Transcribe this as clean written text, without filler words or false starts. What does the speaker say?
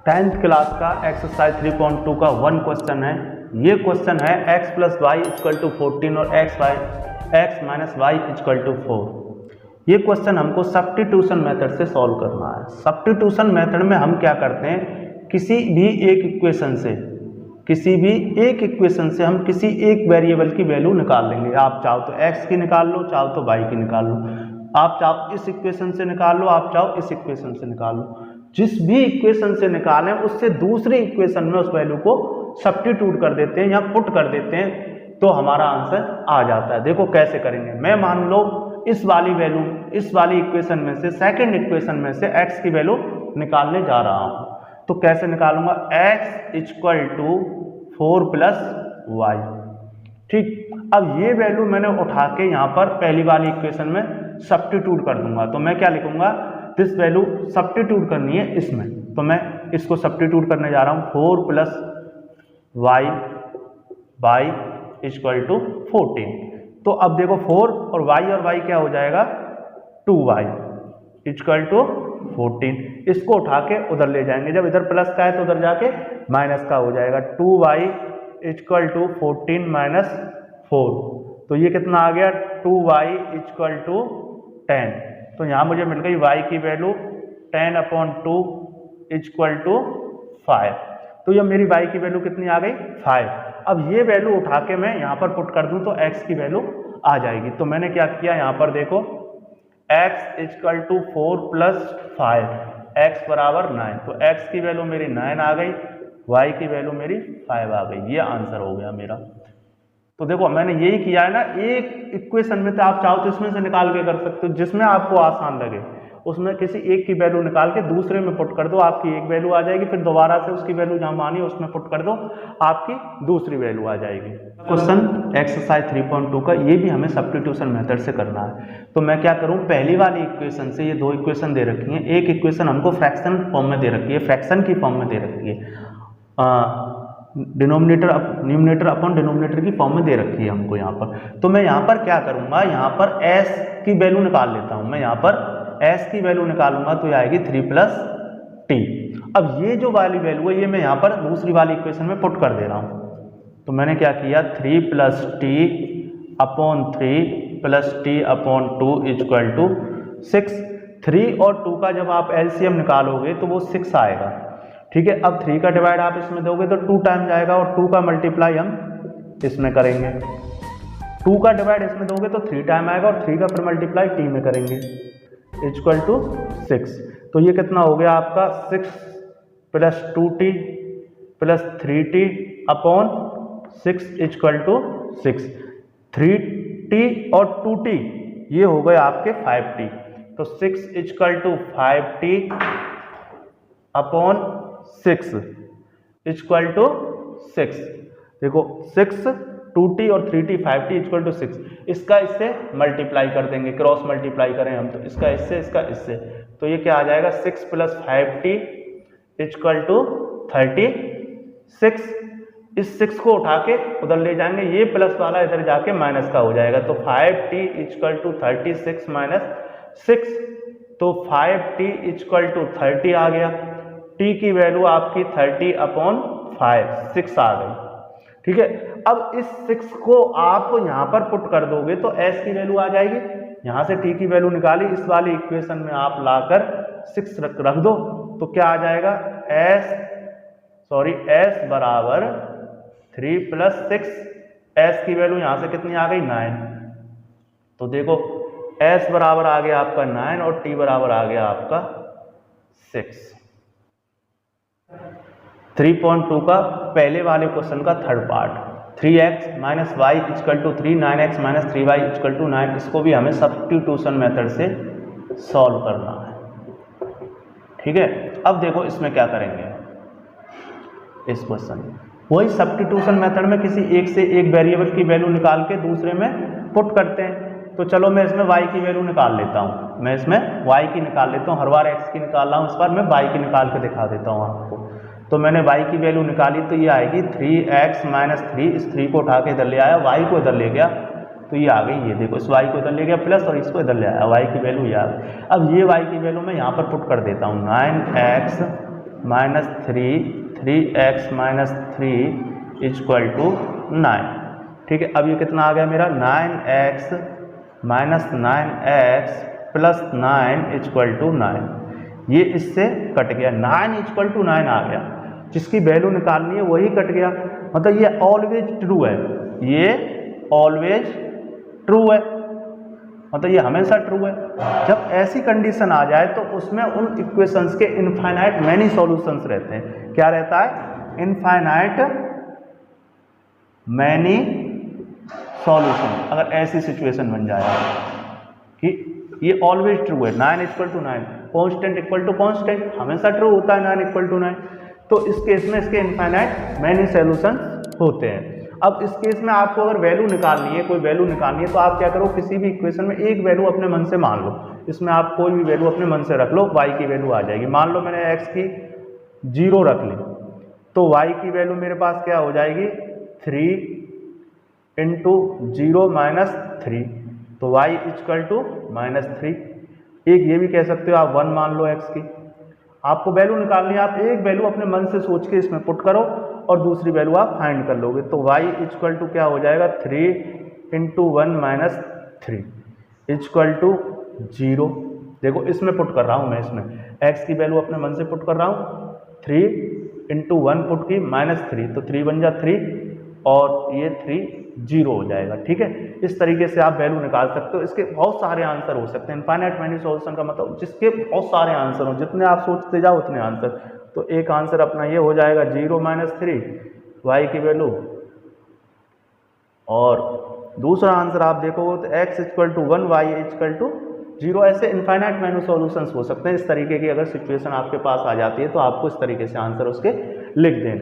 10th class का exercise 3.2 का 1 question है। ये क्वेश्चन है x + y = 14 और x - y = 4। ये क्वेश्चन हमको सब्स्टिट्यूशन मेथड से सॉल्व करना है। सब्स्टिट्यूशन मेथड में हम क्या करते हैं, किसी भी एक इक्वेशन से हम किसी एक वेरिएबल की वैल्यू निकाल लेंगे। आप चाहो तो x की निकाल लो, चाहो तो y की निकाल लो, आप चाहो इस इक्वेशन से निकाल लो, आप चाहो इस इक्वेशन से निकाल लो। जिस भी इक्वेशन से निकालें उससे दूसरी इक्वेशन में उस वैल्यू को सब्स्टिट्यूट कर देते हैं या पुट कर देते हैं, तो हमारा आंसर आ जाता है। देखो कैसे करेंगे। मैं मान लो इस वाली इक्वेशन में से, सेकंड इक्वेशन में से x की वैल्यू निकालने जा रहा हूं। तो कैसे निकालूंगा, x = 4 + y। ठीक, अब ये वैल्यू मैंने उठा के यहाँ पर पहली वाली इक्वेशन में सब्स्टिट्यूट कर दूंगा। तो मैं क्या लिखूंगा, दिस वैल्यू सब्स्टिट्यूट करनी है इसमें, तो मैं इसको सब्स्टिट्यूट करने जा रहा हूँ। 4 + y = 14। तो अब देखो 4 और y क्या हो जाएगा, 2y = 14। इसको उठा के उधर ले जाएंगे, जब इधर प्लस का है तो उधर जाके माइनस का हो जाएगा। 2y = 14 - 4, तो ये कितना आ गया, 2y = 10। तो यहाँ मुझे मिल गई y की वैल्यू 10/2 = 5। तो ये मेरी y की वैल्यू कितनी आ गई, 5। अब ये वैल्यू उठा के मैं यहाँ पर पुट कर दूं तो x की वैल्यू आ जाएगी। तो मैंने क्या किया, यहाँ पर देखो x = 4 + 5, x = 9। तो x की वैल्यू मेरी 9 आ गई, y की वैल्यू मेरी 5 आ गई। ये आंसर हो गया मेरा। तो देखो मैंने यही किया है ना, एक इक्वेशन में तो आप चाहो तो इसमें से निकाल के कर सकते हो, जिसमें आपको आसान लगे उसमें किसी एक की वैल्यू निकाल के दूसरे में पुट कर दो, आपकी एक वैल्यू आ जाएगी। फिर दोबारा से उसकी वैल्यू जहां मानी उसमें पुट कर दो, आपकी दूसरी वैल्यू आ जाएगी। क्वेश्चन एक्सरसाइज 3.2 का ये भी हमें सब्स्टिट्यूशन मेथड से करना है। तो मैं क्या करूं, पहली वाली इक्वेशन से, ये दो इक्वेशन दे रखी हैं, एक इक्वेशन हमको फ्रैक्शन फॉर्म में दे रखी है, फ्रैक्शन की फॉर्म में दे रखी है, न्यूमरेटर अपॉन डिनोमिनेटर की फॉर्म में दे रखी है हमको यहाँ पर। तो मैं यहाँ पर क्या करूंगा, यहाँ पर s की वैल्यू निकाल लेता हूँ। मैं यहाँ पर s की वैल्यू निकालूंगा तो ये आएगी 3 + t। अब ये जो वाली वैल्यू है ये मैं यहाँ पर दूसरी वाली इक्वेशन में पुट कर दे रहा हूँ। तो मैंने क्या किया, 3 + t/3 + t/2 = 6। 3 और 2 का जब आप एलसीएम निकालोगे तो वो 6 आएगा। ठीक है, अब 3 का डिवाइड आप इसमें दोगे तो 2 टाइम जाएगा, और 2 का मल्टीप्लाई हम इसमें करेंगे। 2 का डिवाइड इसमें दोगे तो 3 टाइम आएगा, और 3 का फिर मल्टीप्लाई t में करेंगे, = 6। तो ये कितना हो गया आपका, 6 + 2t + 3t/6 = 6। 3t और 2t ये हो गए आपके 5t। तो 6 = 5t/6 = 6। देखो 6, 2t और 3t, 5t = 6। इसका इससे मल्टीप्लाई कर देंगे, क्रॉस मल्टीप्लाई करें हम तो इसका इससे, तो ये क्या आ जाएगा, 6 + 5t = 36। इस 6 को उठा के उधर ले जाएंगे, ये प्लस वाला इधर जाके माइनस का हो जाएगा। तो 5t = 36 - 6, तो 5t = 30 आ गया। t की वैल्यू आपकी 30/5, 6 आ गई। ठीक है, अब इस 6 को आप यहां पर पुट कर दोगे तो s की वैल्यू आ जाएगी। यहां से t की वैल्यू निकाली, इस वाली इक्वेशन में आप लाकर 6 रख दो, तो क्या आ जाएगा, s = 3 + 6। s की वैल्यू यहां से कितनी आ गई, 9। तो देखो s बराबर आ गया आपका 9 और t बराबर आ गया आपका 6। 3.2 का पहले वाले क्वेश्चन का third part, 3x - y = 3, 9x - 3y = 9। इसको भी हमें सब्स्टिट्यूशन मेथड से सॉल्व करना है। ठीक है, अब देखो इसमें क्या करेंगे, इस क्वेश्चन में वही सब्स्टिट्यूशन मेथड में किसी एक से एक वेरिएबल की वैल्यू निकाल के दूसरे में पुट करते हैं। तो चलो मैं इसमें y की वैल्यू निकाल लेता हूँ, मैं इसमें y की निकाल लेता हूँ। हर बार x की निकाल रहा हूँ, इस बार मैं y की निकाल के दिखा देता हूँ आपको। तो मैंने y की वैल्यू निकाली, तो ये आएगी 3x - 3। इस 3 को उठा के इधर ले आया, y को इधर ले गया, तो ये आ गई। ये देखो इस y को इधर ले गया प्लस, और इसको इधर ले आया, y की वैल्यू ये आ गई। अब ये y की वैल्यू मैं यहाँ पर पुट कर देता हूँ, 9x minus 3x minus 3 equal to 9। ठीक है, अब ये कितना आ गया मेरा 9x minus 9x plus 9 equal to 9। ये इससे कट गया, 9 इक्वल टू 9 आ गया, जिसकी वैल्यू निकालनी है वही कट गया। मतलब ये ऑलवेज ट्रू है, ये ऑलवेज ट्रू है, मतलब ये हमेशा ट्रू है। जब ऐसी कंडीशन आ जाए तो उसमें उन इक्वेशंस के इनफाइनाइट मैनी सॉल्यूशंस रहते हैं। क्या रहता है? Infinite many solution. अगर ऐसी सिचुएशन बन जाए कि ये ऑलवेज ट्रू है, 9 equal to 9, constant equal to constant, हमेशा ट्रू होता है 9 इक्वल टू 9, तो इस केस में इसके इनफाइनाइट मैनी सॉल्यूशंस होते हैं। अब इस केस में आपको अगर वैल्यू निकालनी है, कोई वैल्यू निकालनी है, तो आप क्या करो, किसी भी इक्वेशन में एक वैल्यू अपने मन से मान लो। इसमें आप कोई भी वैल्यू अपने मन से रख लो, y की वैल्यू आ जाएगी। मान लो मैंने x की 0 रख ली, तो y की वैल्यू मेरे पास क्या हो जाएगी 3 इंटू 0 माइनस 3, तो y इक्वल टू -3। एक ये भी कह सकते हो आप 1 मान लो x की। आपको वैल्यू निकालनी है, आप एक वैल्यू अपने मन से सोच के इसमें पुट करो और दूसरी वैल्यू आप फाइंड कर लोगे, तो y इक्वल टू क्या हो जाएगा 3 इंटू 1 माइनस 3 इक्वल टू 0। देखो इसमें पुट कर रहा हूँ मैं, इसमें x की वैल्यू अपने मन से पुट कर रहा हूँ, 3 इंटू 1 पुट की -3, तो 3 बन जा 3 और ये 3 0 हो जाएगा। ठीक है, इस तरीके से आप वैल्यू निकाल सकते हो। इसके बहुत सारे आंसर हो सकते हैं। इनफाइनाइट मैनी सॉल्यूशन का मतलब जिसके बहुत सारे आंसर हो, जितने आप सोचते जाओ उतने आंसर। तो एक आंसर अपना ये हो जाएगा 0 माइनस 3 y की वैल्यू, और दूसरा आंसर आप देखोगे तो x equal to 1 y equal to 0। ऐसे इनफाइनाइट मैनी सॉल्यूशंस हो सकते हैं। इस तरीके की अगर सिचुएशन आपके पास आ जाती है तो आपको इस तरीके से आंसर उसके लिख दें।